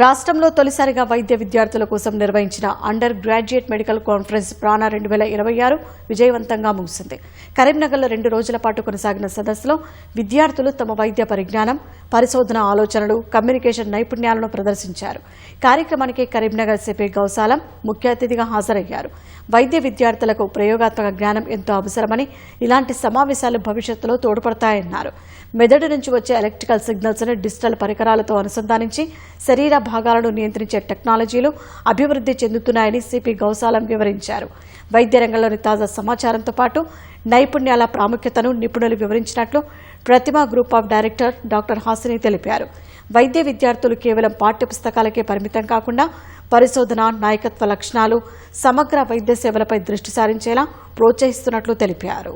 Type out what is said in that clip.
రాష్ట్రంలో తొలిసారిగా వైద్య విద్యార్థుల కోసం నిర్వహించిన అండర్ గ్రాడ్యుయేట్ మెడికల్ కాన్ఫరెన్స్ ప్రాణ 2026 విజయవంతంగా ముగిసింది. కరీంనగర్లో 2 రోజుల పాటు కొనసాగిన సదస్సులో విద్యార్థులు తమ వైద్య పరిజ్ఞానం, పరిశోధన ఆలోచనలు, కమ్యూనికేషన్ నైపుణ్యాలను ప్రదర్శించారు. కార్యక్రమానికి కరీంనగర్ సిపి గౌసాలం ముఖ్య అతిథిగా హాజరయ్యారు. వైద్య విద్యార్థులకు ప్రయోగాత్మక జ్ఞానం ఎంతో అవసరమని, ఇలాంటి సమావేశాలు భవిష్యత్తులో తోడ్పడతాయన్నారు. మెదడు నుంచి వచ్చే ఎలక్ట్రికల్ సిగ్నల్స్ ను డిజిటల్ పరికరాలతో అనుసంధానించి శరీర భాగాలను నియంత్రించే టెక్నాలజీలు అభివృద్ధి చెందుతున్నాయని సిపి గౌసాలం వివరించారు. వైద్య రంగంలోని తాజా సమాచారంతో పాటు నైపుణ్యాల ప్రాముఖ్యతను నిపుణులు వివరించినట్లు Pratima group of director doctor Hasini తెలిపారు. వైద్య విద్యార్థులు కేవలం పాఠ్యపుస్తకాలకే పరిమితం కాకుండా పరిశోధన, నాయకత్వ లక్షణాలు, సమగ్ర వైద్య సేవలపై దృష్టి సారించేలా ప్రోత్సహిస్తున్నట్లు తెలిపారు.